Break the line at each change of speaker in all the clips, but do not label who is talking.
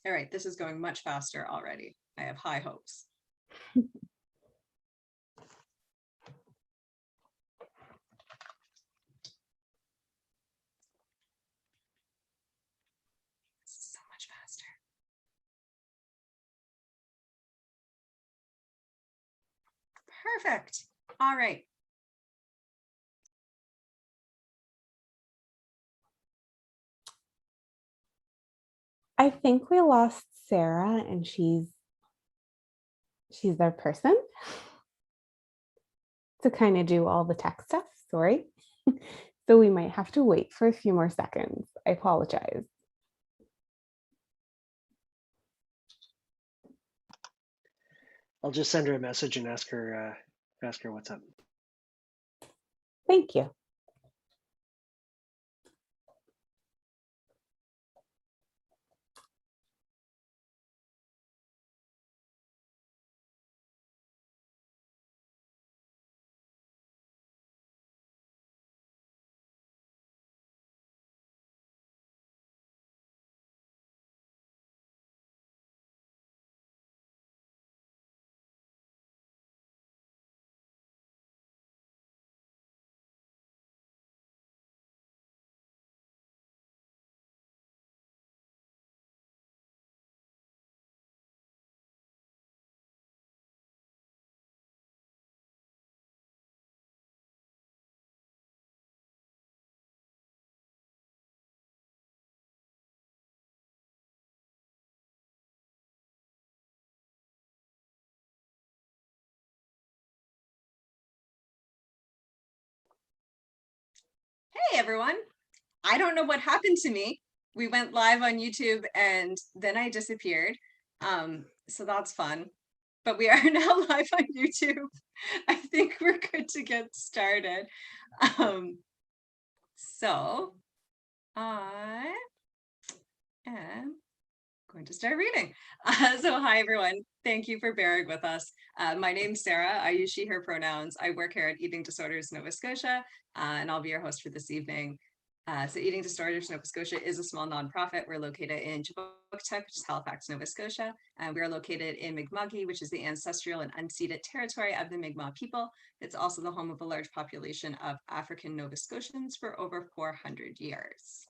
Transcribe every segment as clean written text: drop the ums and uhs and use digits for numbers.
All right, this is going much faster already. I have high hopes. So much faster. Perfect. All right.
I think we lost Sarah, and she's their person to kind of do all the tech stuff. Sorry. So we might have to wait for a few more seconds. I apologize.
I'll just send her a message and ask her what's up.
Thank you.
Hey, everyone. I don't know what happened to me. We went live on YouTube and then I disappeared. So that's fun. But we are now live on YouTube. I think we're good to get started. So I am going to start reading. So hi, everyone. Thank you for bearing with us. My name's Sarah. I use she, her pronouns. I work here at Eating Disorders Nova Scotia, and I'll be your host for this evening. So Eating Disorders Nova Scotia is a small nonprofit. We're located in Chibouctic, which is Halifax, Nova Scotia. And we are located in Mi'kma'ki, which is the ancestral and unceded territory of the Mi'kmaq people. It's also the home of a large population of African Nova Scotians for over 400 years.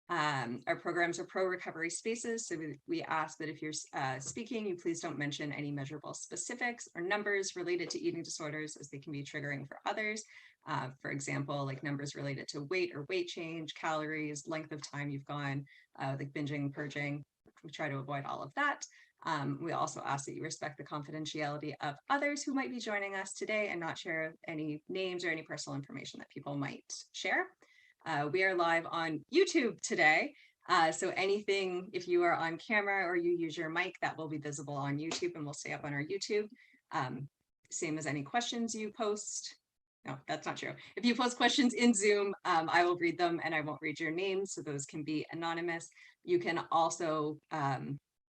Our programs are pro-recovery spaces, so we ask that if you're speaking, you please don't mention any measurable specifics or numbers related to eating disorders, as they can be triggering for others. For example, like numbers related to weight or weight change, calories, length of time you've gone, like binging, purging. We try to avoid all of that. We also ask that you respect the confidentiality of others who might be joining us today and not share any names or any personal information that people might share. We are live on YouTube today. So anything, if you are on camera or you use your mic, that will be visible on YouTube and will stay up on our YouTube. Same as any questions you post. No, that's not true. If you post questions in Zoom, I will read them and I won't read your names, so those can be anonymous. You can also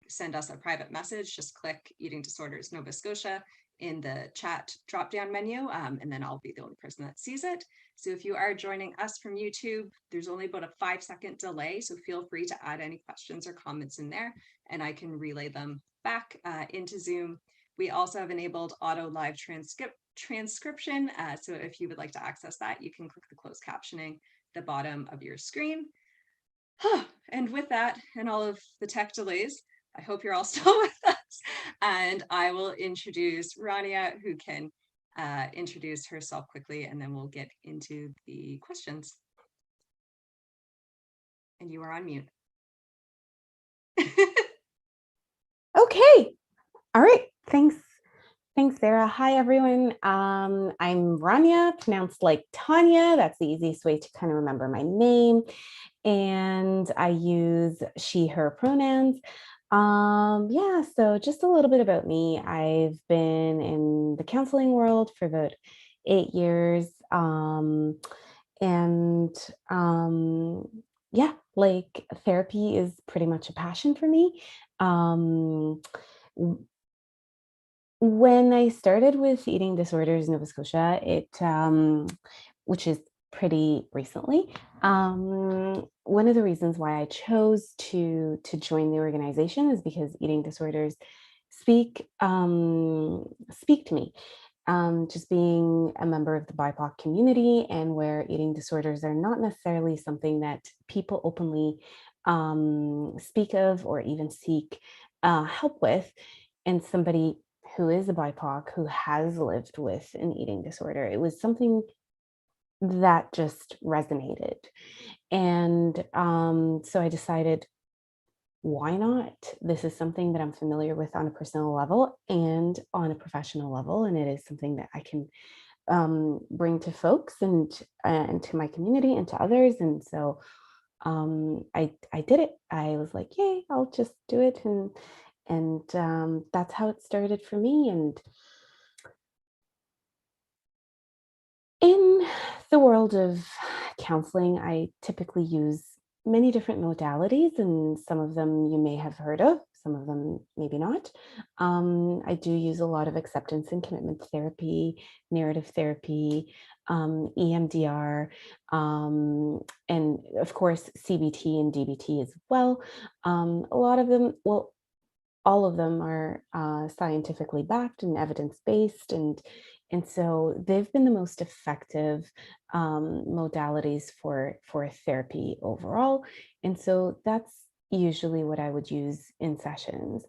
send us a private message. Just click Eating Disorders Nova Scotia in the chat drop-down menu, and then I'll be the only person that sees it. So if you are joining us from YouTube, there's only about a 5-second delay, so feel free to add any questions or comments in there, and I can relay them back into Zoom. We also have enabled auto live transcription, so if you would like to access that, you can click the closed captioning at the bottom of your screen. And with that, and all of the tech delays, I hope you're all still with us. And I will introduce Rania, who can introduce herself quickly, and then we'll get into the questions. And you are on mute.
Okay. All right. Thanks. Thanks, Sarah. Hi, everyone. I'm Rania, pronounced like Tanya. That's the easiest way to kind of remember my name. And I use she, her pronouns. Yeah, so just a little bit about me. I've been in the counseling world for about 8 years. Yeah, like therapy is pretty much a passion for me. When I started with Eating Disorders Nova Scotia, which is pretty recently. One of the reasons why I chose to join the organization is because eating disorders speak to me. Just being a member of the BIPOC community, and where eating disorders are not necessarily something that people openly speak of or even seek help with, and somebody who is a BIPOC who has lived with an eating disorder, it was something that just resonated. And so I decided, why not? This is something that I'm familiar with on a personal level and on a professional level, and it is something that I can bring to folks and to my community and to others. And so I did it. I was like, yay, I'll just do it, and that's how it started for me. And in the world of counseling, I typically use many different modalities, and some of them you may have heard of, some of them maybe not. I do use a lot of acceptance and commitment therapy, narrative therapy, EMDR, and of course, CBT and DBT as well. A lot of them, well, all of them are scientifically backed and evidence-based, and so they've been the most effective modalities for therapy overall. And so that's usually what I would use in sessions.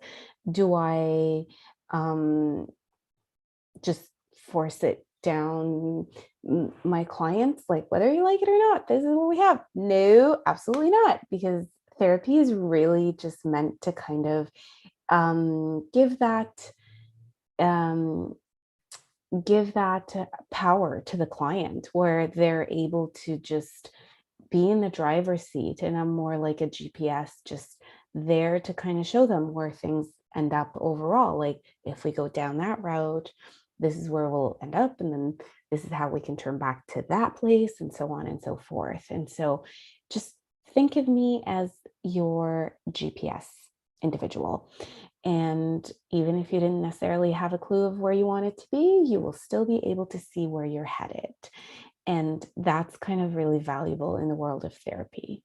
Do I um, just force it down my clients, like, whether you like it or not, this is what we have? No, absolutely not, because therapy is really just meant to kind of give that um, power to the client, where they're able to just be in the driver's seat, and I'm more like a GPS, just there to kind of show them where things end up overall. Like, if we go down that road, this is where we'll end up, and then this is how we can turn back to that place, and so on and so forth. And so just think of me as your GPS individual. And even if you didn't necessarily have a clue of where you want it to be, you will still be able to see where you're headed. And that's kind of really valuable in the world of therapy.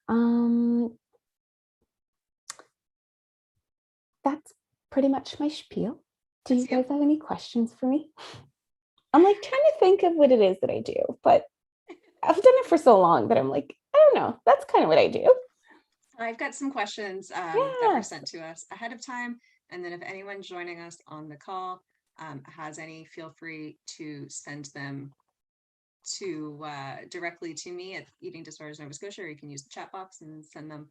Um, that's pretty much my spiel. Do you guys have any questions for me? I'm like trying to think of what it is that I do, but I've done it for so long that I'm like, I don't know. That's kind of what I do.
I've got some questions that were
Yeah.
sent to us ahead of time. And then if anyone joining us on the call has any, feel free to send them to directly to me at Eating Disorders Nova Scotia, or you can use the chat box and send them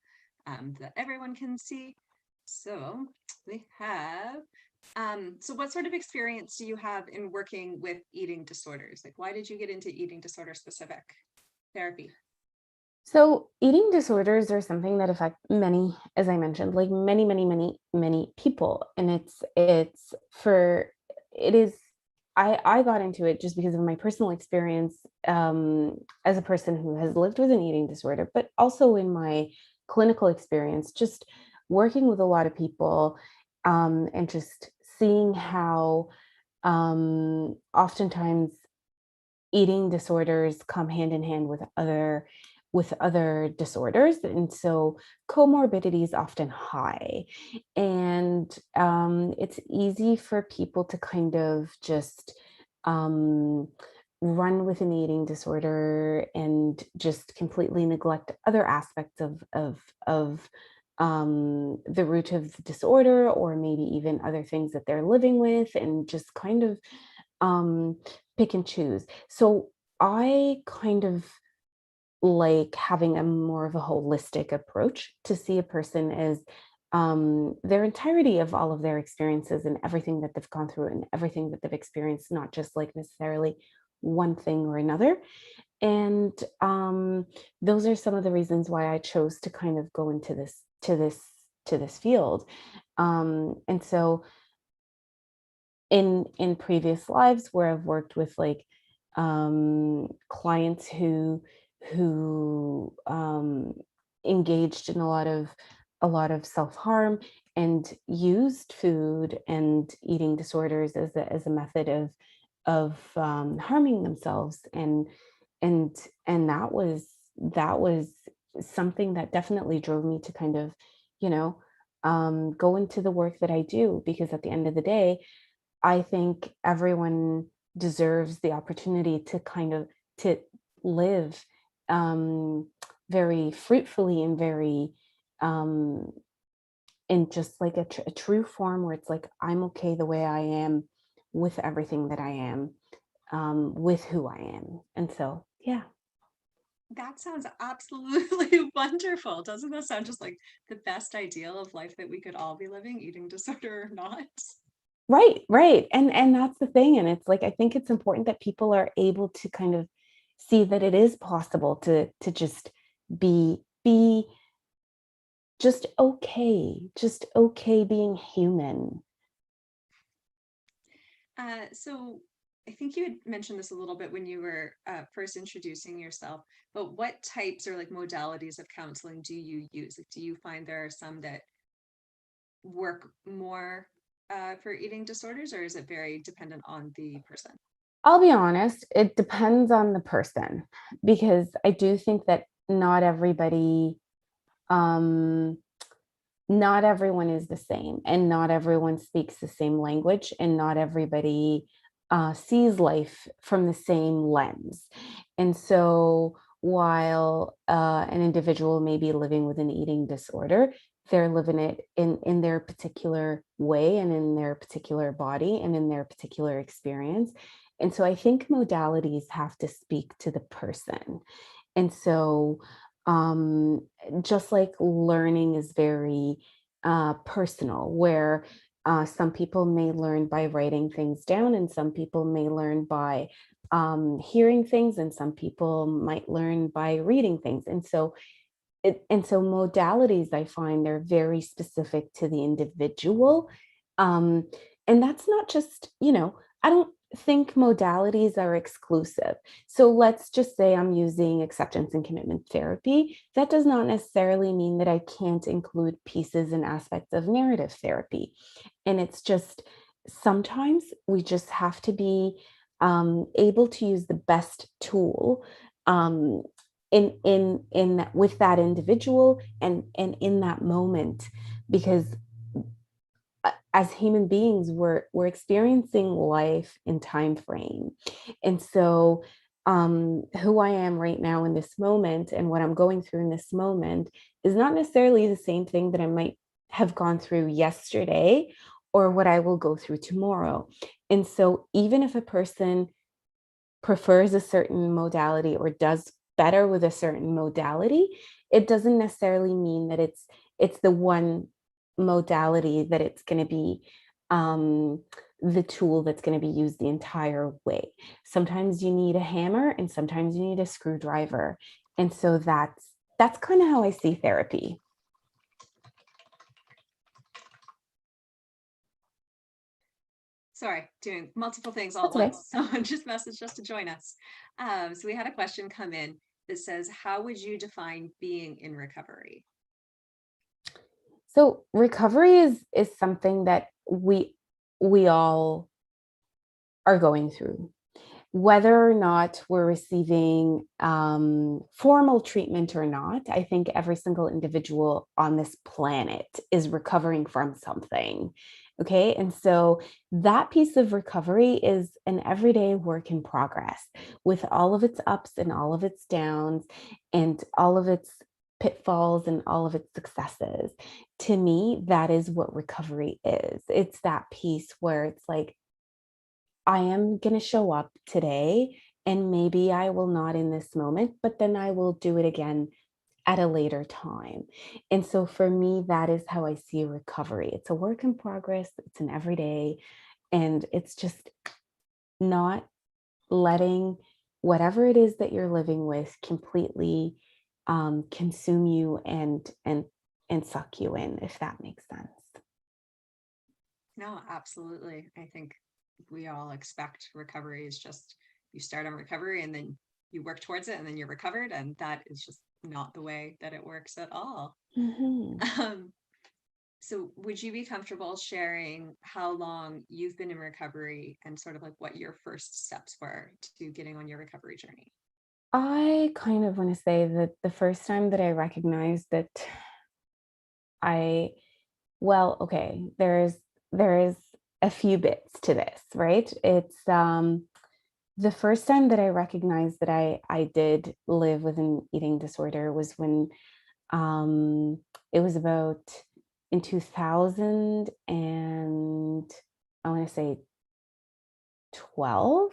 that everyone can see. So we have, so what sort of experience do you have in working with eating disorders? Like, why did you get into eating disorder specific therapy?
So eating disorders are something that affect many, as I mentioned, like many people. And it is, I got into it just because of my personal experience as a person who has lived with an eating disorder, but also in my clinical experience, just working with a lot of people, and just seeing how oftentimes eating disorders come hand in hand with other disorders, and so comorbidity is often high, and it's easy for people to kind of just um, run with an eating disorder and just completely neglect other aspects of the root of the disorder, or maybe even other things that they're living with, and just kind of um, pick and choose. So I kind of like having a more of a holistic approach to see a person as their entirety of all of their experiences and everything that they've gone through and everything that they've experienced, not just like necessarily one thing or another. And those are some of the reasons why I chose to kind of go into this field. And so in previous lives where I've worked with like clients who engaged in a lot of self-harm and used food and eating disorders as a method of harming themselves, and and that was something that definitely drove me to kind of, you know, go into the work that I do, because at the end of the day, I think everyone deserves the opportunity to kind of to live um, very fruitfully and very um, in just like a true form where it's like I'm okay the way I am with everything that I am, with who I am, and so yeah.
That sounds absolutely wonderful. Doesn't that sound just like the best ideal of life that we could all be living, eating disorder or not?
Right, right. And that's the thing. And it's like I think it's important that people are able to kind of see that it is possible to just be just okay being human.
So I think you had mentioned this a little bit when you were first introducing yourself, but what types or like modalities of counseling do you use? Like, do you find there are some that work more for eating disorders, or is it very dependent on the person?
I'll be honest, it depends on the person, because I do think that um not everyone is the same, and not everyone speaks the same language, and not everybody sees life from the same lens. And so, while an individual may be living with an eating disorder, they're living it in their particular way and in their particular body and in their particular experience. And so, I think modalities have to speak to the person. And so, um, just like learning is very personal, where some people may learn by writing things down, and some people may learn by hearing things, and some people might learn by reading things. And so modalities, I find they're very specific to the individual. Um, and that's not just, I don't think modalities are exclusive. So let's just say I'm using acceptance and commitment therapy. That does not necessarily mean that I can't include pieces and aspects of narrative therapy. And it's just sometimes we just have to be able to use the best tool um, with that individual and in that moment, because as human beings we're experiencing life in time frame. And so who I am right now in this moment and what I'm going through in this moment is not necessarily the same thing that I might have gone through yesterday or what I will go through tomorrow. And so even if a person prefers a certain modality or does better with a certain modality, it doesn't necessarily mean that it's the one modality that it's going to be um, the tool that's going to be used the entire way. Sometimes you need a hammer and sometimes you need a screwdriver. And so that's kind of how I see therapy.
Sorry, doing multiple things all at
That's okay.
once. Someone just messaged us to join us. So we had a question come in that says, how would you define being in recovery?
So recovery is something that we all are going through, whether or not we're receiving formal treatment or not. I think every single individual on this planet is recovering from something. Okay. And so that piece of recovery is an everyday work in progress with all of its ups and all of its downs and all of its pitfalls and all of its successes. To me, that is what recovery is. It's that piece where it's like, I am going to show up today, and maybe I will not in this moment, but then I will do it again at a later time. And so for me, that is how I see recovery. It's a work in progress, it's an everyday, and it's just not letting whatever it is that you're living with completely consume you and suck you in, if that makes sense.
No, absolutely. I think we all expect recovery is just you start on recovery and then you work towards it and then you're recovered. And that is just not the way that it works at all.
Mhm.
Um, so would you be comfortable sharing how long you've been in recovery and sort of like what your first steps were to getting on your recovery journey?
I kind of want to say that the first time that I recognized that I, well, okay, there is a few bits to this, right? It's the first time that I recognized that I did live with an eating disorder was when it was about in 2000 and I want to say 12.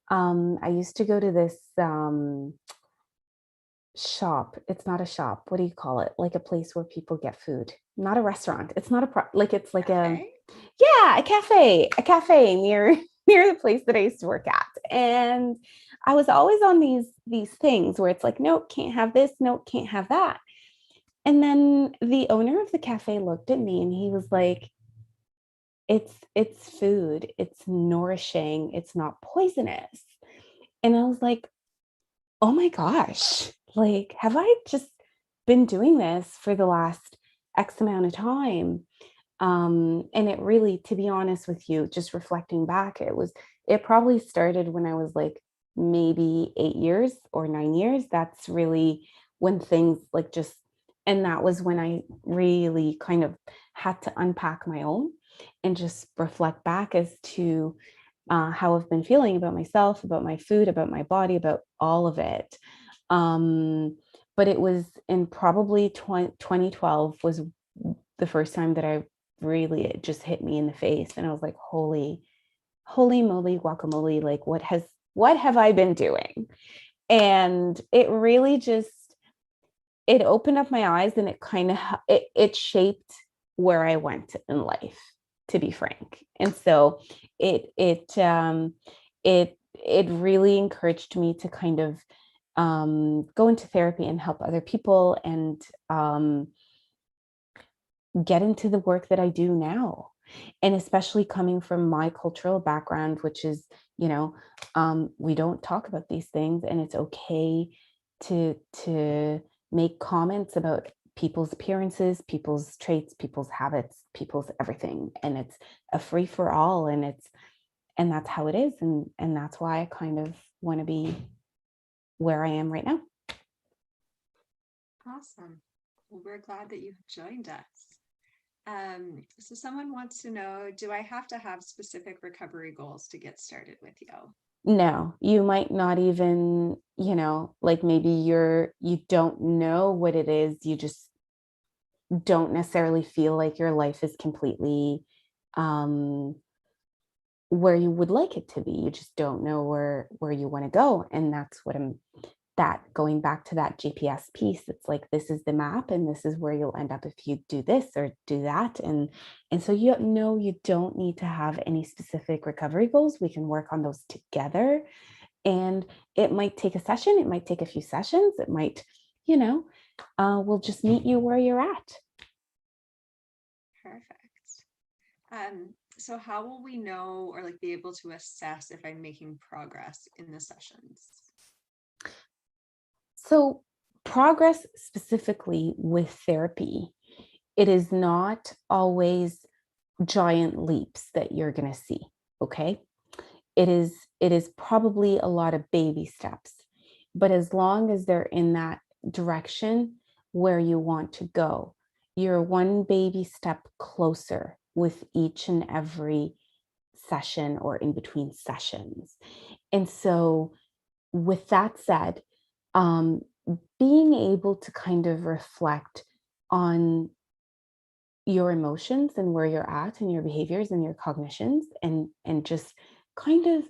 I used to go to this shop. It's not a shop. What do you call it? Like a place where people get food. Not a restaurant. It's not a like it's like a
Cafe?
yeah, a cafe near near the place that I used to work at. And I was always on these things where it's like, nope, can't have this, nope, can't have that. And then the owner of the cafe looked at me and he was like, it's food, it's nourishing, it's not poisonous. And I was like, oh my gosh, like, have I just been doing this for the last X amount of time? And it really, to be honest with you, just reflecting back, it probably started when I was like maybe 8 years or 9 years. That's really when things like just, and that was when I really kind of had to unpack my own and just reflect back as to how I've been feeling about myself, about my food, about my body, about all of it. But it was in probably 2012 was the first time that I really, it just hit me in the face. And I was like, holy moly, guacamole, like what have I been doing? And it really just, it opened up my eyes and it kind of, it shaped where I went in life, to be frank. And so it, it, um, it really encouraged me to kind of go into therapy and help other people and get into the work that I do now. And especially coming from my cultural background, which is, we don't talk about these things, and it's okay to make comments about people's appearances, people's traits, people's habits, people's everything. And it's a free for all. And that's how it is. And that's why I kind of want to be where I am right now.
Awesome. Well, we're glad that you've joined us. So someone wants to know, do I have to have specific recovery goals to get started with you?
No, you might not even, like maybe you don't know what it is. You just don't necessarily feel like your life is completely um where you would like it to be. You just don't know where you want to go. And that's what I'm that going back to that GPS piece. It's like this is the map and this is where you'll end up if you do this or do that. And so you don't need to have any specific recovery goals. We can work on those together. And it might take a session, it might take a few sessions, it might, we'll just meet you where you're at.
Perfect. So how will we know or like be able to assess if I'm making progress in the sessions?
So, progress specifically with therapy, it is not always giant leaps that you're going to see, okay? It is probably a lot of baby steps. But as long as they're in that direction where you want to go, you're one baby step closer with each and every session or in between sessions. And so with that said, um, being able to kind of reflect on your emotions and where you're at and your behaviors and your cognitions and just kind of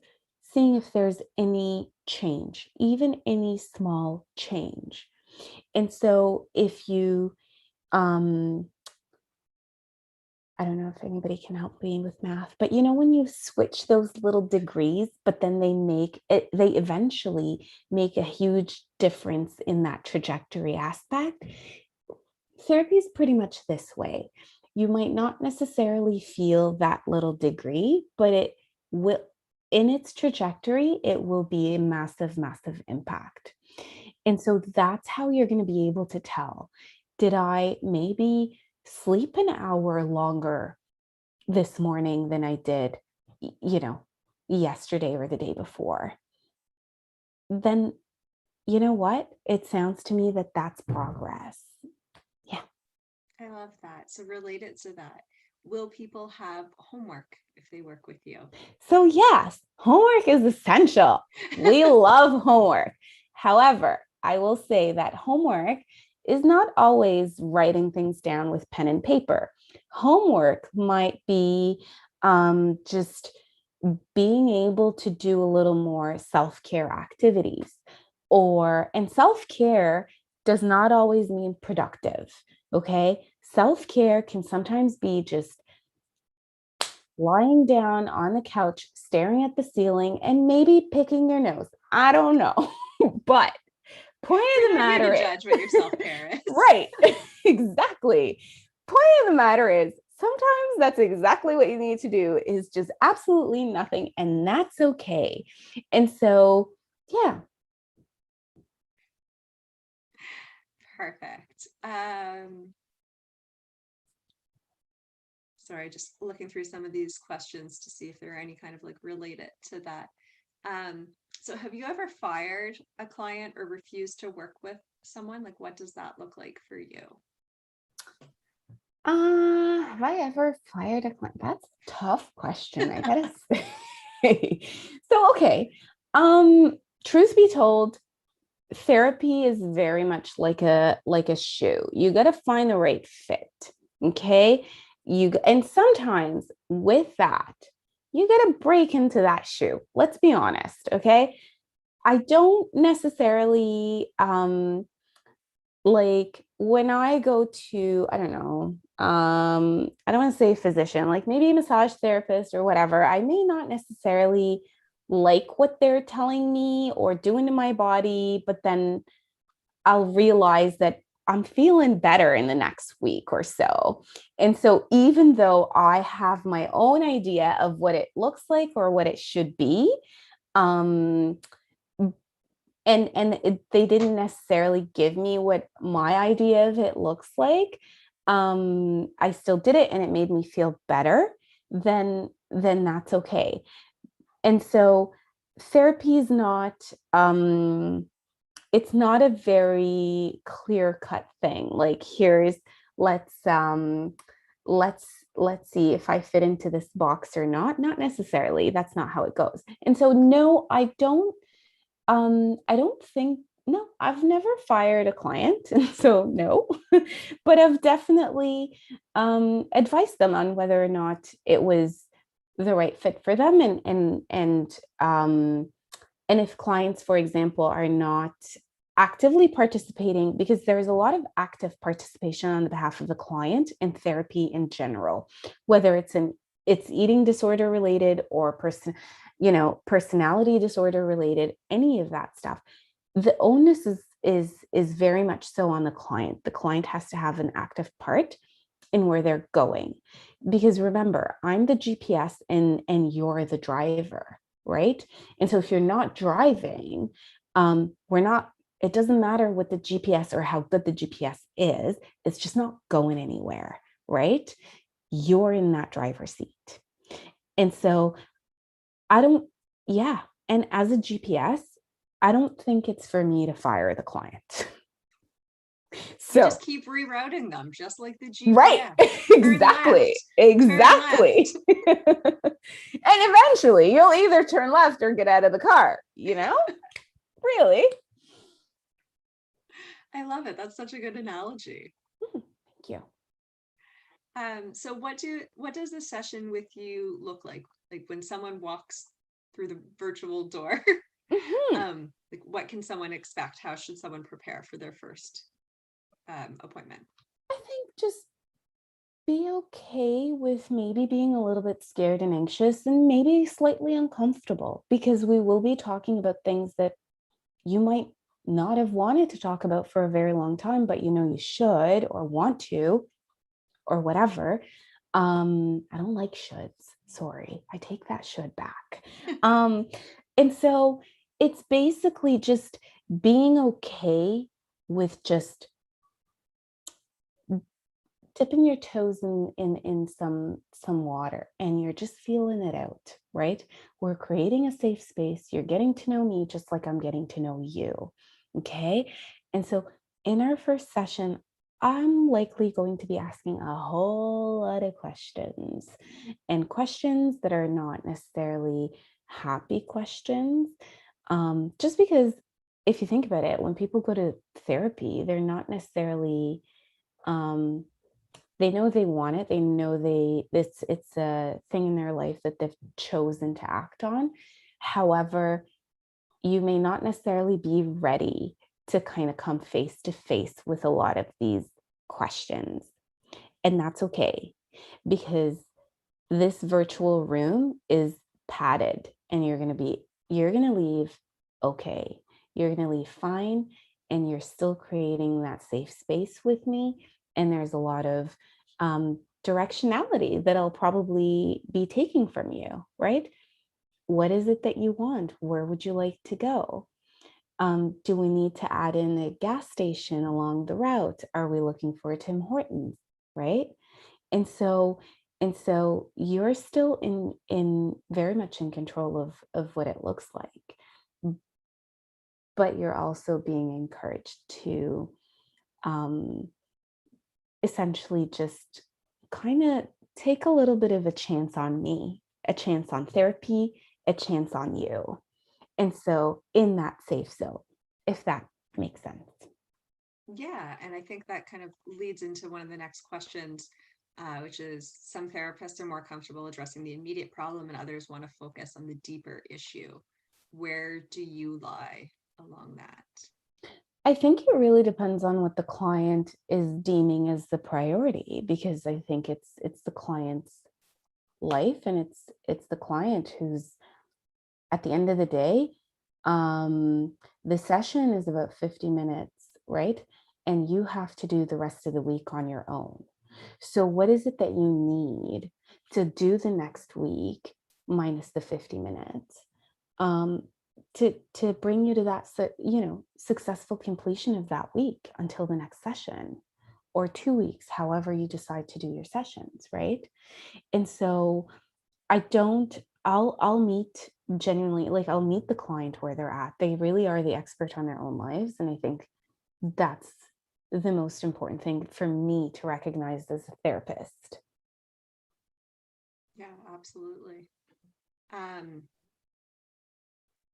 seeing if there's any change, even any small change. And so if you um I don't know if anybody can help me with math, but when you switch those little degrees, but then they eventually make a huge difference in that trajectory aspect. Therapy is pretty much this way. You might not necessarily feel that little degree, but it will, in its trajectory, it will be a massive, massive impact. And so that's how you're going to be able to tell. Did I maybe sleep an hour longer this morning than I did, yesterday or the day before? Then you know what? It sounds to me that that's progress. Yeah.
I love that. So related to that, will people have homework if they work with you?
So yes, homework is essential. We love homework. However, I will say that homework is not always writing things down with pen and paper. Homework might be just being able to do a little more self-care activities, and self-care does not always mean productive. Okay. Self-care can sometimes be just lying down on the couch, staring at the ceiling, and maybe picking your nose. I don't know. But point of
We're
the
not here
matter
to
is,
judge what your self-care is.
right, exactly. Point of the matter is, sometimes that's exactly what you need to do is just absolutely nothing. And that's okay. And so, yeah.
Perfect. Sorry, just looking through some of these questions to see if there are any kind of like related to that. So have you ever fired a client or refused to work with someone? Like, what does that look like for you?
Have I ever fired a client? That's a tough question, I gotta say. So, okay. Truth be told, therapy is very much like a shoe. You got to find the right fit. Okay. And sometimes with that, you got to break into that shoe. Let's be honest. Okay. I don't necessarily like when I go to, I don't know, I don't want to say physician, like maybe a massage therapist or whatever, I may not necessarily like what they're telling me or doing to my body, but then I'll realize that I'm feeling better in the next week or so. And so even though I have my own idea of what it looks like or what it should be, um, they didn't necessarily give me what my idea of it looks like, I still did it and it made me feel better, then that's okay. And so therapy is not it's not a very clear cut thing, like here's let's um let's let's see if I fit into this box or not necessarily. That's not how it goes. And so no, I don't think, no, I've never fired a client. And so no, but I've definitely advised them on whether or not it was the right fit for them. And if clients, for example, are not actively participating, because there's a lot of active participation on the behalf of the client in therapy in general, whether it's eating disorder related or personality disorder related, any of that stuff. The onus is very much so on the client. The client has to have an active part in where they're going. Because remember, I'm the GPS and you're the driver, right? And so if you're not driving, it doesn't matter what the GPS or how good the GPS is, it's just not going anywhere, right? You're in that driver's seat. And so I don't, yeah. And as a GPS, I don't think it's for me to fire the client.
You
So,
just keep rerouting them, just like the
right,
GPS.
exactly, exactly. And eventually you'll either turn left or get out of the car, really.
I love it. That's such a good analogy.
Thank you.
So what does the session with you look like? Like when someone walks through the virtual door,
Mm-hmm.
like what can someone expect? How should someone prepare for their first appointment?
I think just be okay with maybe being a little bit scared and anxious and maybe slightly uncomfortable, because we will be talking about things that you might not have wanted to talk about for a very long time, but you should or want to or whatever. I don't like shoulds. Sorry, I take that should back. And so it's basically just being okay with just dipping your toes in some water and you're just feeling it out, right? We're creating a safe space. You're getting to know me just like I'm getting to know you. Okay. And so in our first session, I'm likely going to be asking a whole lot of questions, and questions that are not necessarily happy questions. Just because if you think about it, when people go to therapy, they're not necessarily, um, they know they want it. They know it's a thing in their life that they've chosen to act on. However, you may not necessarily be ready to kind of come face to face with a lot of these questions. And that's okay, because this virtual room is padded, and you're going to leave okay. You're going to leave fine, and you're still creating that safe space with me. And there's a lot of directionality that I'll probably be taking from you, right? What is it that you want? Where would you like to go? Do we need to add in a gas station along the route? Are we looking for a Tim Hortons? Right. And so you're still in very much in control of what it looks like, but you're also being encouraged to um, essentially just kind of take a little bit of a chance on me, a chance on therapy, a chance on you. And so in that safe zone, if that makes sense.
Yeah, and I think that kind of leads into one of the next questions, which is some therapists are more comfortable addressing the immediate problem and others want to focus on the deeper issue. Where do you lie along that?
I think it really depends on what the client is deeming as the priority, because I think it's the client's life, and it's the client who's, at the end of the day, the session is about 50 minutes, right? And you have to do the rest of the week on your own. So what is it that you need to do the next week minus the 50 minutes? Um, to bring you to that successful completion of that week until the next session, or 2 weeks, however you decide to do your sessions, right? And so I don't I'll meet, genuinely, like, I'll meet the client where they're at. They really are the expert on their own lives, and I think that's the most important thing for me to recognize as a therapist.
Yeah, absolutely. Um,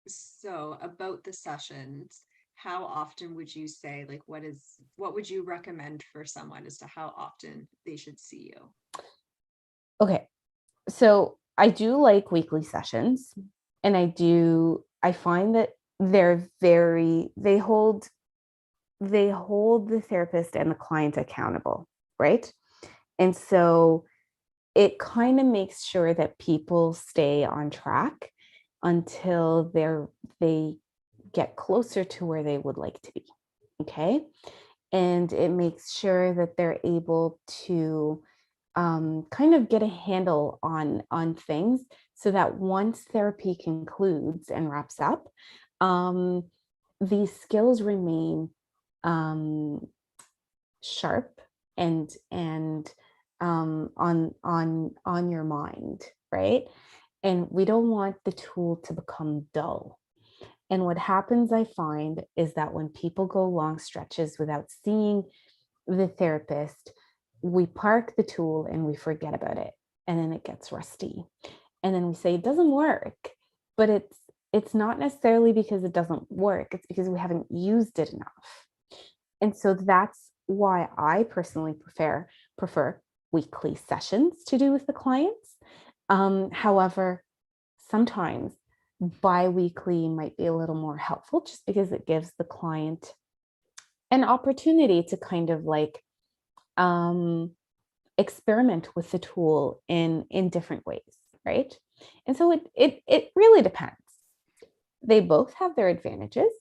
so about the sessions, how often would you say, like, what would you recommend for someone as to how often they should see you?
Okay. So I do like weekly sessions, and I find that they hold the therapist and the client accountable, right? And so it kind of makes sure that people stay on track until they get closer to where they would like to be. Okay. And it makes sure that they're able to kind of get a handle on things, so that once therapy concludes and wraps up, um, these skills remain um, sharp and on your mind, right? And we don't want the tool to become dull. And what happens, I find, is that when people go long stretches without seeing the therapist, we park the tool and we forget about it. And then it gets rusty. And then we say it doesn't work. But it's not necessarily because it doesn't work. It's because we haven't used it enough. And so that's why I personally prefer weekly sessions to do with the clients. However, sometimes bi-weekly might be a little more helpful, just because it gives the client an opportunity to kind of like um, experiment with the tool in different ways, right? And so it really depends. They both have their advantages,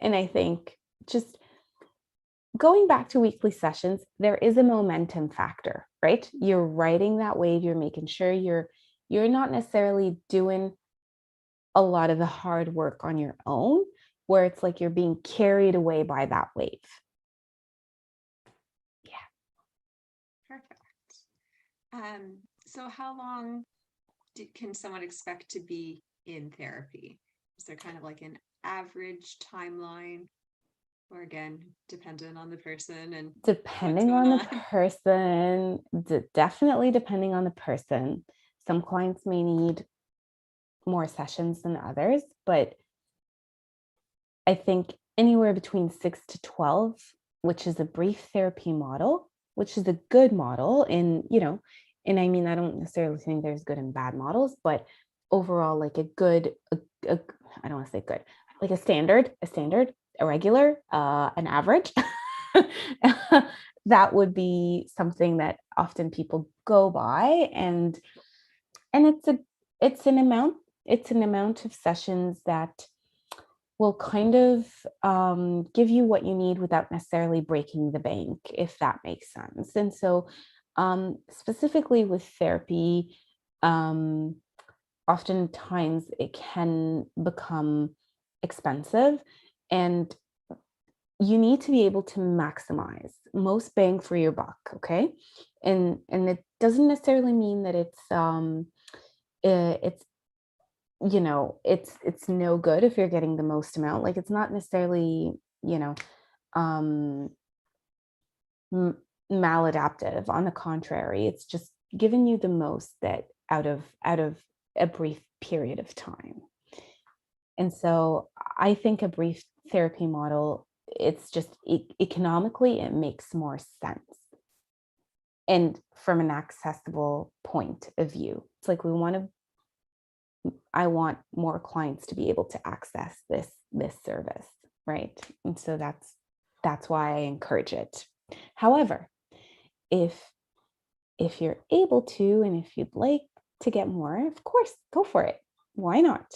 and I think just going back to weekly sessions, there is a momentum factor, right? You're riding that wave. You're making sure you're not necessarily doing a lot of the hard work on your own, where it's like you're being carried away by that wave. Yeah.
Perfect. So how long can someone expect to be in therapy? Is there kind of like an average timeline? Or again, dependent on the person and what's
Depending
going
on the
on.
person, definitely depending on the person. Some clients may need more sessions than others, but I think anywhere between 6 to 12, which is a brief therapy model, which is a good model. And I mean, I don't necessarily think there's good and bad models, but overall, like I don't want to say good, like a standard, a regular, an average. That would be something that often people go by, and it's an amount of sessions that will kind of give you what you need without necessarily breaking the bank, if that makes sense. And so, specifically with therapy, um, oftentimes it can become expensive, and you need to be able to maximize most bang for your buck. Okay. And it doesn't necessarily mean that it's it's no good if you're getting the most amount. Like, it's not necessarily, you know, um m- maladaptive. On the contrary, it's just giving you the most that out of a brief period of time. And so I think a brief therapy model, it's just economically, it makes more sense. And from an accessible point of view, it's like I want more clients to be able to access this service, right? And so that's why I encourage it. However, if you're able to, and if you'd like to get more, of course, go for it. Why not?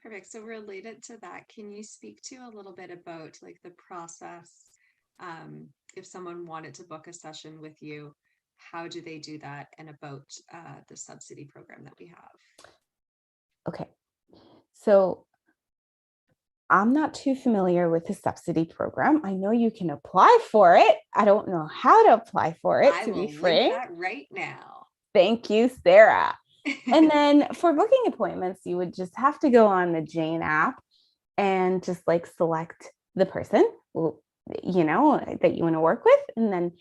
Perfect. So related to that, can you speak to a little bit about like the process? If someone wanted to book a session with you, how do they do that? And about the subsidy program that we have?
Okay. So I'm not too familiar with the subsidy program. I know you can apply for it. I don't know how to apply for it,
I
to be
will link
frank.
that right now.
Thank you, Sarah. And then for booking appointments, you would just have to go on the Jane app and just like select the person, that you want to work with. And then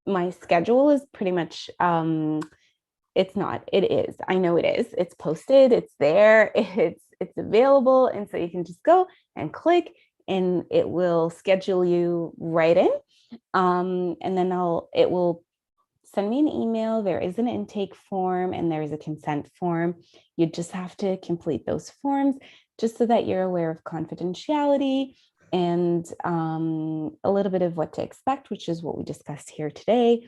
my schedule is pretty much, it's not, it is, I know it is, it's posted, it's there, it's available. And so you can just go and click, and it will schedule you right in. And then it will send me an email. There is an intake form and there is a consent form. You just have to complete those forms just so that you're aware of confidentiality and a little bit of what to expect, which is what we discussed here today.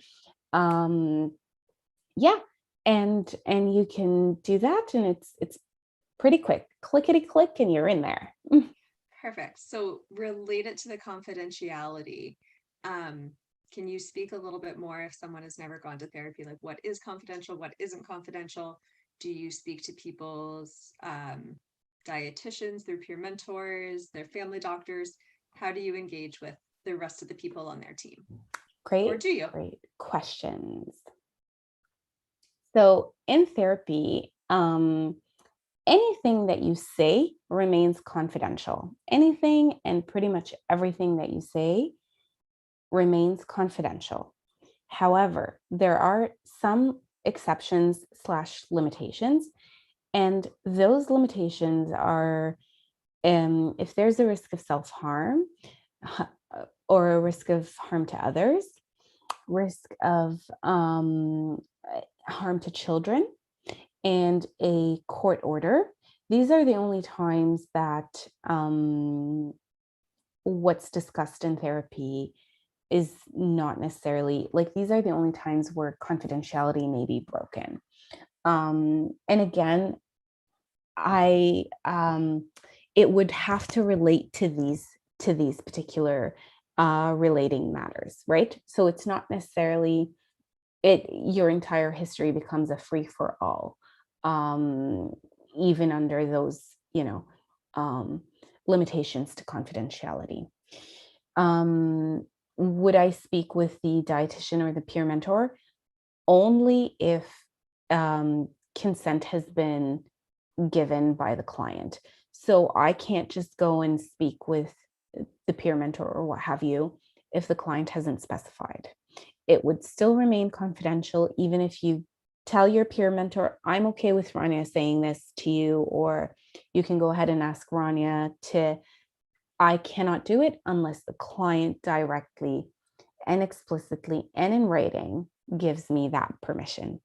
Yeah, and you can do that, and it's pretty quick. Clickety click, and you're in there.
Perfect. So related to the confidentiality, can you speak a little bit more if someone has never gone to therapy, like what is confidential, what isn't confidential? Do you speak to people's dietitians, their peer mentors, their family doctors? How do you engage with the rest of the people on their team? Or do you?
Great questions. So in therapy, anything that you say remains confidential. Anything and pretty much everything that you say remains confidential. However, there are some exceptions slash limitations, and those limitations are if there's a risk of self-harm or a risk of harm to others, risk of harm to children, and a court order. These are the only times that what's discussed in therapy is not necessarily, like, these are the only times where confidentiality may be broken. And again, I it would have to relate to these particular relating matters, right? So it's not necessarily your entire history becomes a free for all, um, even under those, um, limitations to confidentiality. Um, would I speak with the dietitian or the peer mentor? Only if consent has been given by the client. So I can't just go and speak with the peer mentor or what have you, if the client hasn't specified. It would still remain confidential, even if you tell your peer mentor, I'm okay with Rania saying this to you, or you can go ahead and ask Rania to, I cannot do it unless the client directly and explicitly and in writing gives me that permission.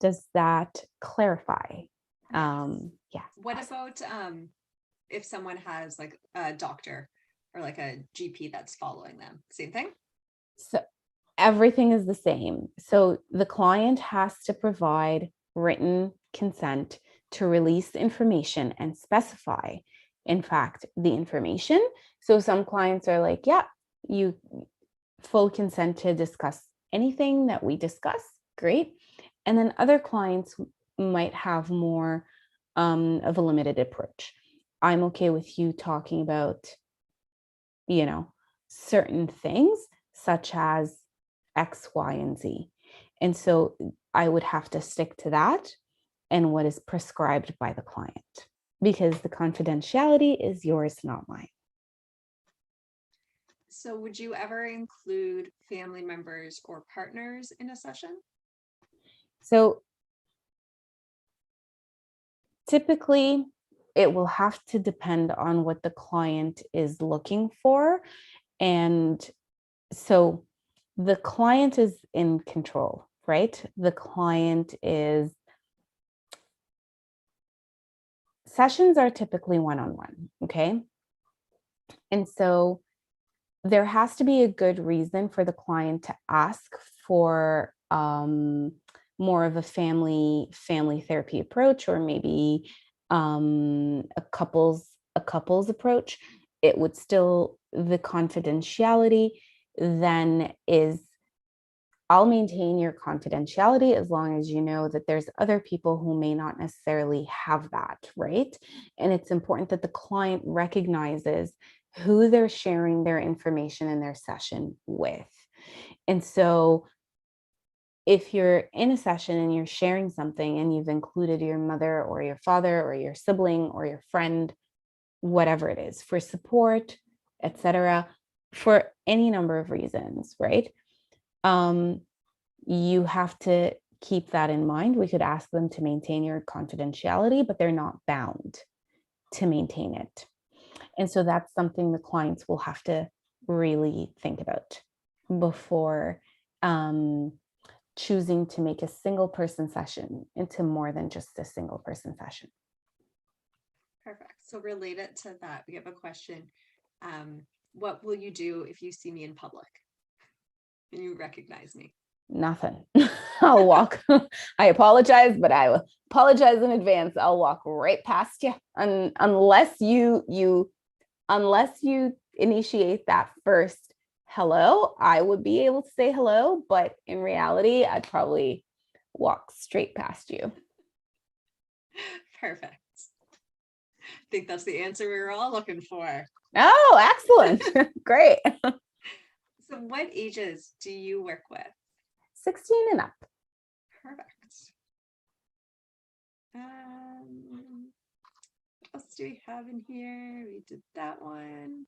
Does that clarify? Yeah.
What about if someone has like a doctor or like a GP that's following them? Same thing?
So everything is the same. So the client has to provide written consent to release information and specify, in fact, the information. So some clients are like, yeah, you full consent to discuss anything that we discuss. Great. And then other clients might have more of a limited approach. I'm okay with you talking about, certain things such as X, Y, and Z. And so I would have to stick to that and what is prescribed by the client, because the confidentiality is yours, not mine.
So would you ever include family members or partners in a session?
So typically, it will have to depend on what the client is looking for. And so the client is in control, right? The client is, sessions are typically one-on-one, okay? And so there has to be a good reason for the client to ask for more of a family therapy approach, or maybe a couples approach. It would still, the confidentiality then is, I'll maintain your confidentiality as long as you know that there's other people who may not necessarily have that, right? And it's important that the client recognizes who they're sharing their information in their session with. And so if you're in a session and you're sharing something and you've included your mother or your father or your sibling or your friend, whatever it is, for support, etc., for any number of reasons, right? You have to keep that in mind. We could ask them to maintain your confidentiality, but they're not bound to maintain it. And so that's something the clients will have to really think about before choosing to make a single person session into more than just a single person session.
Perfect. So related to that, we have a question. What will you do if you see me in public and you recognize me?
Nothing. I'll walk. I apologize, but I will apologize in advance. I'll walk right past you. Unless you initiate that first hello, I would be able to say hello, but in reality, I'd probably walk straight past you.
Perfect. I think that's the answer we were all looking for.
Oh, excellent. Great.
So what ages do you work with?
16 and up.
Perfect. What else do we have in here? We did that one.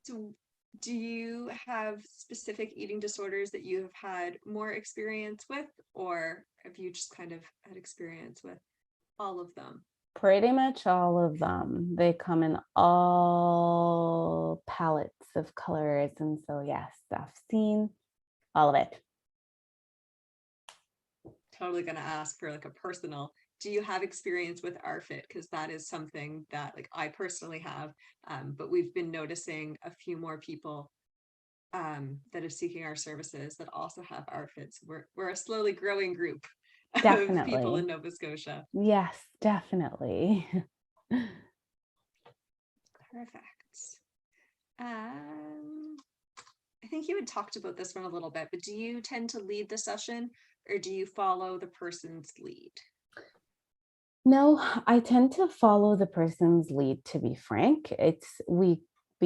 So do you have specific eating disorders that you have had more experience with, or have you just kind of had experience with all of them?
Pretty much all of them. They come in all palettes of colors. And so, yes, I've seen all of it.
Totally going to ask for like a personal, do you have experience with RFID? Because that is something that like I personally have, but we've been noticing a few more people that are seeking our services that also have RFIDs. We're a slowly growing group of people in Nova Scotia.
Yes, definitely.
Perfect. I think you had talked about this one a little bit, but do you tend to lead the session or do you follow the person's lead?
No, I tend to follow the person's lead, to be frank. It's we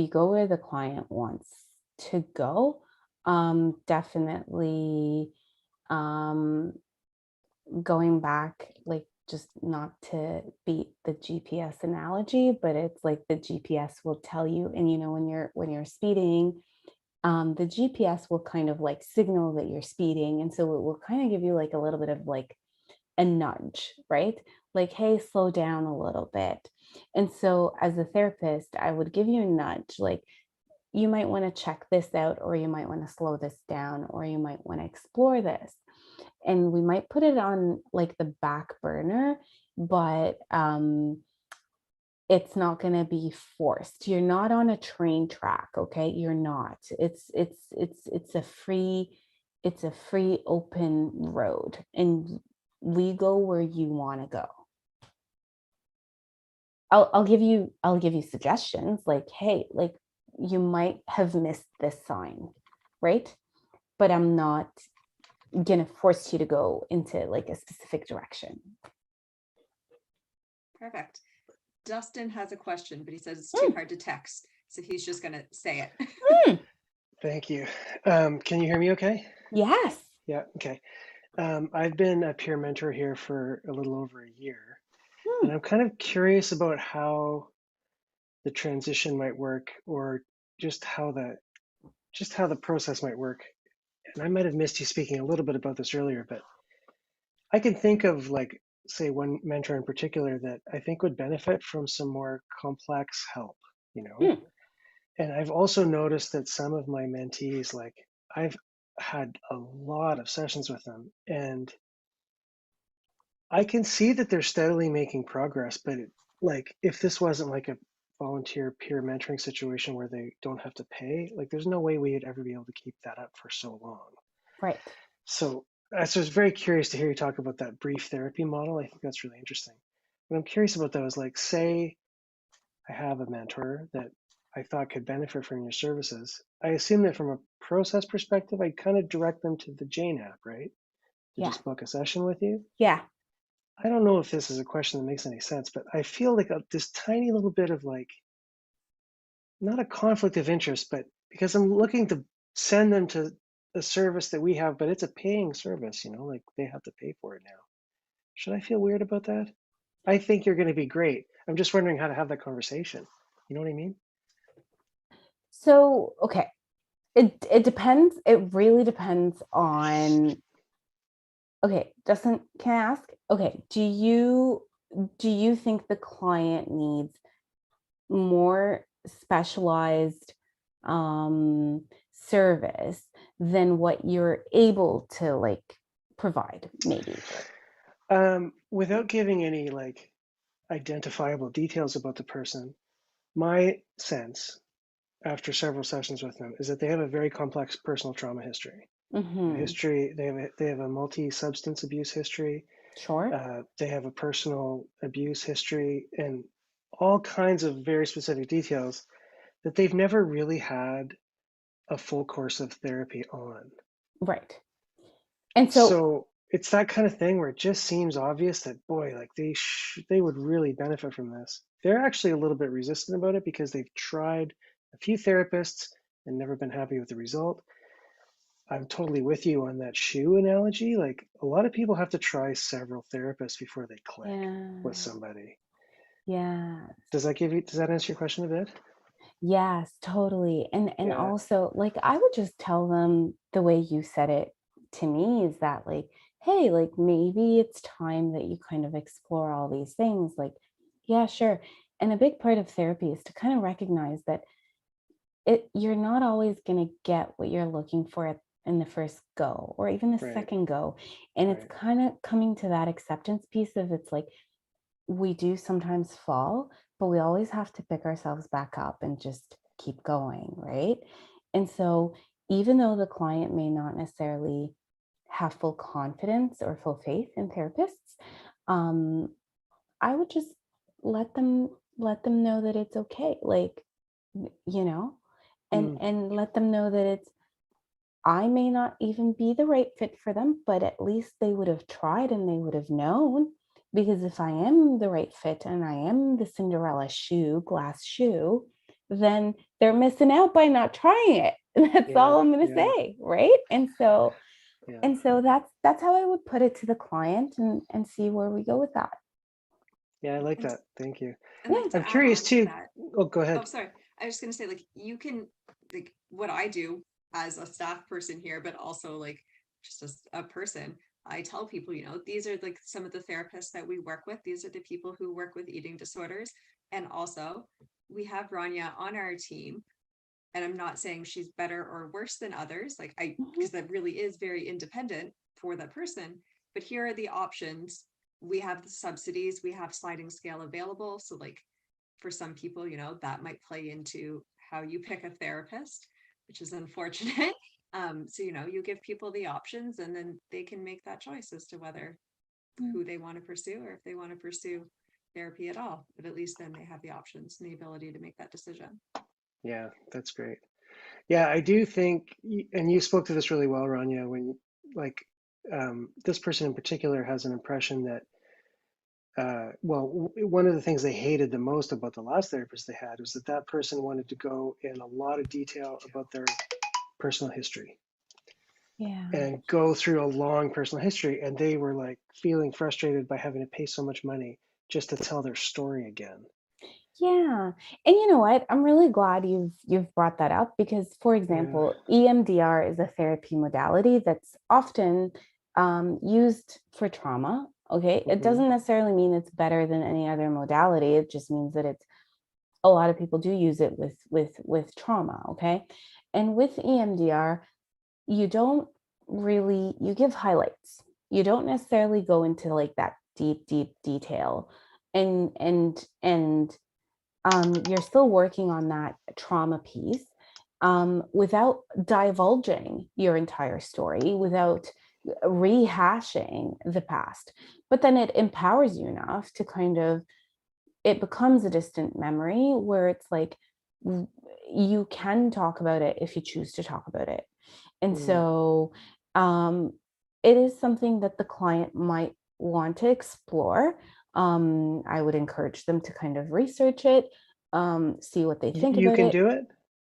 go where the client wants to go. Definitely going back, like just not to beat the GPS analogy, but it's like the GPS will tell you, and when you're speeding, the GPS will kind of like signal that you're speeding. And so it will kind of give you like a little bit of like a nudge, right? Like, hey, slow down a little bit. And so as a therapist, I would give you a nudge, like, you might want to check this out, or you might want to slow this down, or you might want to explore this. And we might put it on like the back burner, but it's not going to be forced. You're not on a train track, okay? You're not. It's a free open road, and we go where you want to go. I'll give you suggestions, like, hey, like, you might have missed this sign, right? But I'm not gonna force you to go into like a specific direction.
Perfect. Dustin has a question, but he says it's too hard to text, so he's just gonna say it.
Thank you. Can you hear me okay?
Yes.
Yeah, okay. I've been a peer mentor here for a little over a year, and I'm kind of curious about how the transition might work, or just how the process might work. And I might have missed you speaking a little bit about this earlier, but I can think of, like, say, one mentor in particular that I think would benefit from some more complex help, you know? And I've also noticed that some of my mentees, like, I've had a lot of sessions with them, and I can see that they're steadily making progress, but like, if this wasn't like a volunteer peer mentoring situation where they don't have to pay, like, there's no way we'd ever be able to keep that up for so long.
Right.
So I was very curious to hear you talk about that brief therapy model. I think that's really interesting. What I'm curious about though is, like, say I have a mentor that I thought could benefit from your services. I assume that from a process perspective, I kind of direct them to the Jane app, right? To
Yeah.
just book a session with you.
Yeah.
I don't know if this is a question that makes any sense, but I feel like this tiny little bit of, like, not a conflict of interest, but because I'm looking to send them to a service that we have, but it's a paying service, like they have to pay for it now. Should I feel weird about that? I think you're going to be great. I'm just wondering how to have that conversation. You know what I mean?
So, okay. It depends. It really depends on, okay, Justin, can I ask? Okay, do you think the client needs more specialized service than what you're able to like provide, maybe?
Without giving any, like, identifiable details about the person, my sense after several sessions with them is that they have a very complex personal trauma history.
Mm-hmm.
They have a multi-substance abuse history.
Sure.
They have a personal abuse history, and all kinds of very specific details that they've never really had a full course of therapy on.
Right. And so,
So it's that kind of thing where it just seems obvious that, boy, like, they would really benefit from this. They're actually a little bit resistant about it because they've tried a few therapists and never been happy with the result. I'm totally with you on that shoe analogy. Like, a lot of people have to try several therapists before they click with
yeah,
somebody.
yeah,
Does that answer your question a bit?
yes, totally. And
Yeah,
also, like, I would just tell them the way you said it to me, is that like, hey, like, maybe it's time that you kind of explore all these things. Like, yeah, sure. And a big part of therapy is to kind of recognize that you're not always going to get what you're looking for in the first go, or even the
right,
second go. And it's
right.
kind of coming to that acceptance piece of, it's like, we do sometimes fall, but we always have to pick ourselves back up and just keep going, right? And so, even though the client may not necessarily have full confidence or full faith in therapists, um, I would just let them know that it's okay, like, you know, and
Mm,
let them know that it's, I may not even be the right fit for them, but at least they would have tried and they would have known. Because if I am the right fit and I am the Cinderella glass shoe, then they're missing out by not trying it. That's
yeah,
all I'm going to
yeah,
say. Right. And so,
Yeah.
And so that's how I would put it to the client and see where we go with that.
Yeah, I like
And
that. Thank you.
and
Yeah.
like
I'm
to add
curious
on to
too.
that.
Oh, go
Oh,
ahead.
sorry. I was gonna say, like, you can, like, what I do as a staff person here, but also like just as a person, I tell people, these are like some of the therapists that we work with. These are the people who work with eating disorders. And also, we have Rania on our team. And I'm not saying she's better or worse than others, like
Mhm.
because that really is very independent for that person. But here are the options. We have the subsidies, we have sliding scale available. So, like, for some people, that might play into how you pick a therapist, which is unfortunate. So, you give people the options and then they can make that choice as to whether
Mm.
who they want to pursue or if they want to pursue therapy at all. But at least then they have the options and the ability to make that decision.
Yeah, that's great. Yeah, I do think, and you spoke to this really well, Rania, when like this person in particular has an impression that, well, one of the things they hated the most about the last therapist they had was that that person wanted to go in a lot of detail about their personal history
Yeah.
and go through a long personal history. And they were like feeling frustrated by having to pay so much money just to tell their story again.
Yeah. And you know what? I'm really glad you've brought that up because, for
Yeah.
example, EMDR is a therapy modality that's often used for trauma. Okay. It
Hmm.
doesn't necessarily mean it's better than any other modality. It just means that it's a lot of people do use it with trauma. Okay. And with EMDR, you don't really you give highlights. You don't necessarily go into like that deep detail and you're still working on that trauma piece without divulging your entire story, without rehashing the past. But then it empowers you enough to kind of, it becomes a distant memory where it's like you can talk about it if you choose to talk about it. And
Mm.
so um, it is something that the client might want to explore. I would encourage them to kind of research it, see what they think
You
about
can
it.
do it?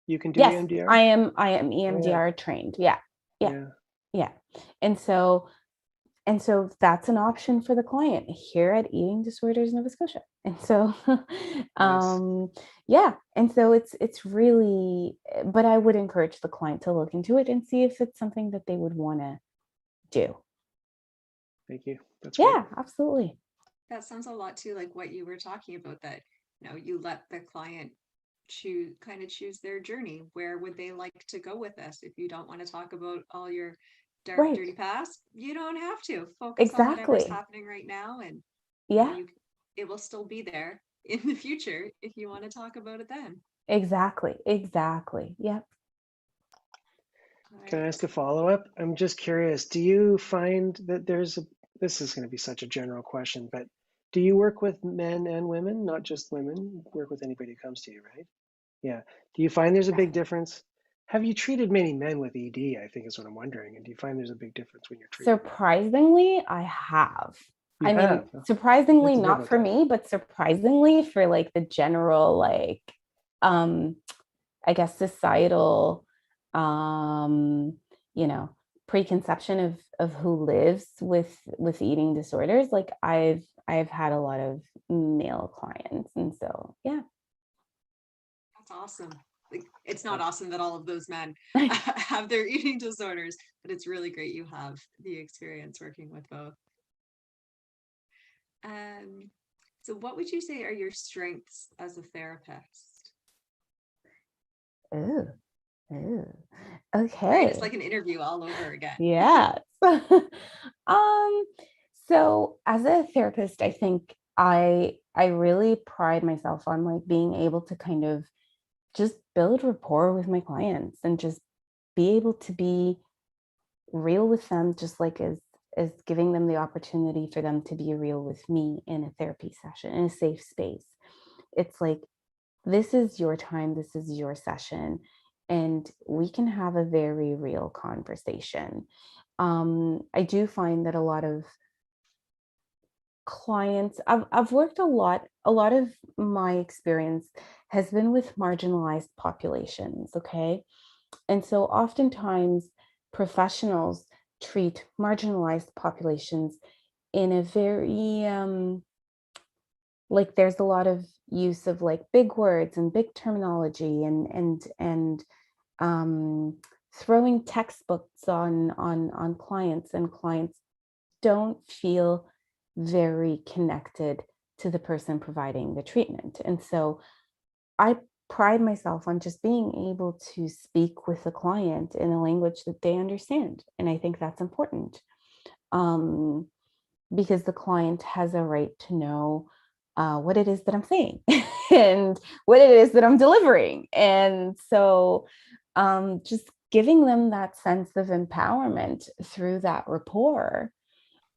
You can do
Yes,
EMDR?
I am
Oh, yeah.
EMDR trained. Yeah. Yeah.
Yeah.
Yeah. And so that's an option for the client here at Eating Disorders Nova Scotia. And so
Nice.
yeah, and so it's really, but I would encourage the client to look into it and see if it's something that they would want to do.
Thank you. That's great.
Yeah, absolutely.
That sounds a lot to like what you were talking about, that you let the client choose their journey. Where would they like to go with this? If you don't want to talk about all your dark,
Right.
dirty past, you don't have to focus on whatever's
Exactly.
happening right now. And
Yeah,
you it will still be there in the future if you want to talk about it then.
exactly. Exactly. Yep.
All
Can I
right.
ask a follow-up? I'm just curious, do you find that this is going to be such a general question, but do you work with men and women, not just women? You work with anybody who comes to you, right? Yeah. Do you find there's a big
Definitely.
difference? Have you treated many men with ED, I think is what I'm wondering. And do you find there's a big difference when you're treating them?
Surprisingly, I have.
You
I mean,
have. I'd like
surprisingly
to hear
not
about
for
that.
me, but surprisingly for like the general, like, um, I guess societal, um, you know, preconception of who lives with eating disorders. Like I've had a lot of male clients, and so yeah.
That's awesome. Like, it's not awesome that all of those men have their eating disorders, but it's really great you have the experience working with both. Um, so what would you say are your strengths as a therapist?
Ooh, ooh.
Right? It's
Okay.
like an interview all over again.
Yes. um, so as a therapist, I think I really pride myself on like being able to kind of just build rapport with my clients and just be able to be real with them, just like as giving them the opportunity for them to be real with me in a therapy session, in a safe space. It's like, this is your time, this is your session, and we can have a very real conversation. I do find that a lot of clients, I've worked a lot of my experience has been with marginalized populations, okay? And so oftentimes professionals treat marginalized populations in a very like there's a lot of use of like big words and big terminology and throwing textbooks on clients, and clients don't feel very connected to the person providing the treatment. And so I pride myself on just being able to speak with the client in a language that they understand. And I think that's important, um, because the client has a right to know what it is that I'm saying and what it is that I'm delivering. And so just giving them that sense of empowerment through that rapport.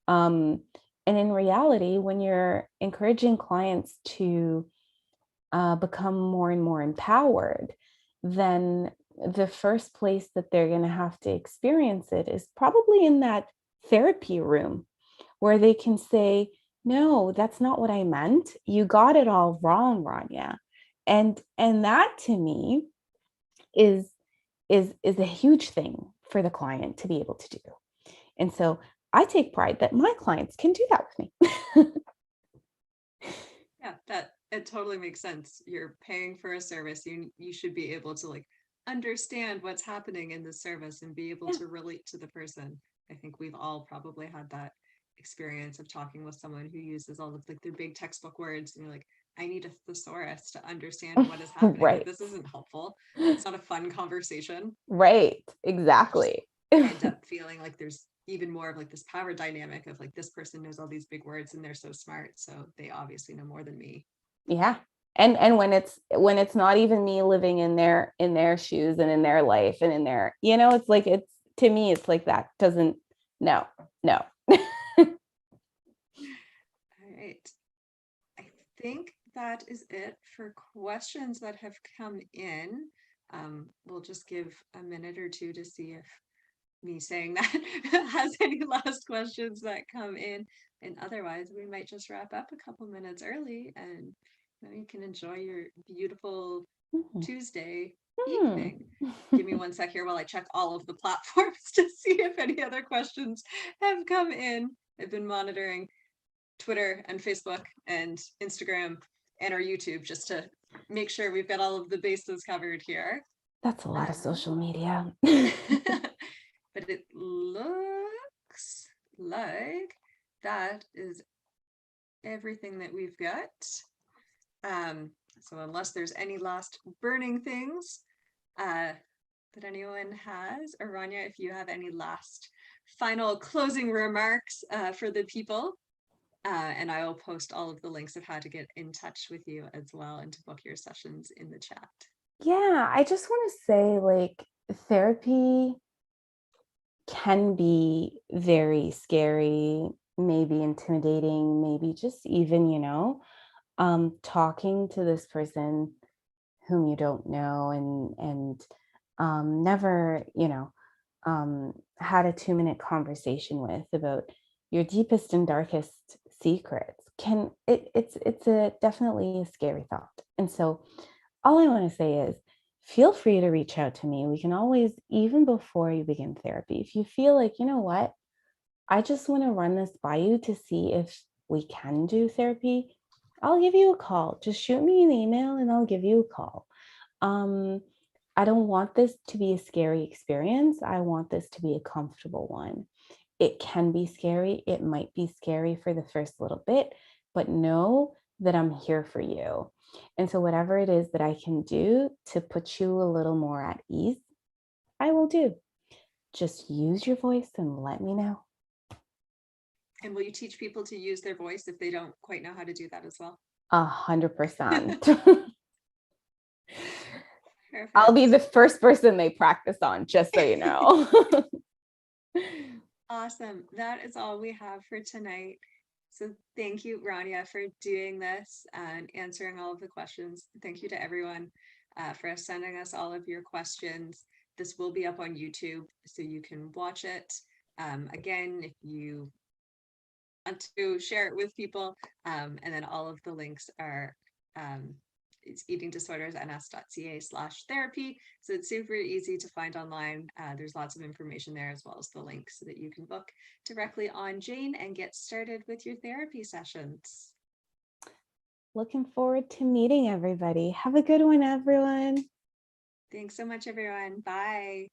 Um, and in reality, when you're encouraging clients to become more and more empowered, then the first place that they're going to have to experience it is probably in that therapy room where they can say, no, that's not what I meant. You got it all wrong, Rania. And that to me is is a huge thing for the client to be able to do. And so I take pride that my clients can do that with me.
Yeah, that it totally makes sense. You're paying for a service. You should be able to like understand what's happening in the service and be able
Yeah.
to relate to the person. I think we've all probably had that experience of talking with someone who uses all of like their big textbook words and you're like, I need a thesaurus to understand what is happening. Like
Right.
this isn't helpful. It's not a fun conversation.
Right.
Just
Exactly.
end up feeling like there's even more of like this power dynamic of like this person knows all these big words and they're so smart, so they obviously know more than me.
Yeah. And when it's not even me living in their shoes and in their life and in their, it's like, it's, to me, it's like that doesn't, no, no.
All right. I think that is it for questions that have come in. We'll just give a minute or two to see if me saying that has any last questions that come in. And otherwise, we might just wrap up a couple minutes early and you can enjoy your beautiful
Mhm.
Tuesday
Hmm.
evening. Give me one sec here while I check all of the platforms to see if any other questions have come in. I've been monitoring Twitter and Facebook and Instagram and our YouTube just to make sure we've got all of the bases covered here.
That's a lot of social media.
But it looks like that is everything that we've got. So unless there's any last burning things that anyone has, or Rania, if you have any last final closing remarks for the people, and I will post all of the links of how to get in touch with you as well and to book your sessions in the chat.
Yeah, I just want to say, like, therapy can be very scary, maybe intimidating, maybe just even, talking to this person whom you don't know and never, had a 2-minute conversation with about your deepest and darkest secrets it's a definitely a scary thought. And so all I want to say is feel free to reach out to me. We can always, even before you begin therapy, if you feel like, you know what, I just want to run this by you to see if we can do therapy, I'll give you a call. Just shoot me an email and I'll give you a call. Um, I don't want this to be a scary experience. I want this to be a comfortable one. It can be scary. It might be scary for the first little bit, but know that I'm here for you. And so, whatever it is that I can do to put you a little more at ease, I will do. Just use your voice and let me know.
And will you teach people to use their voice if they don't quite know how to do that as well?
100%.
Perfect.
I'll be the first person they practice on, just so you know.
Awesome. That is all we have for tonight. So thank you, Rania, for doing this and answering all of the questions. Thank you to everyone for sending us all of your questions. This will be up on YouTube, so you can watch it. Again, if you want to share it with people, and then all of the links are it's eatingdisordersns.ca/therapy. So it's super easy to find online. There's lots of information there, as well as the link so that you can book directly on Jane and get started with your therapy sessions.
Looking forward to meeting everybody. Have a good one, everyone.
Thanks so much, everyone. Bye.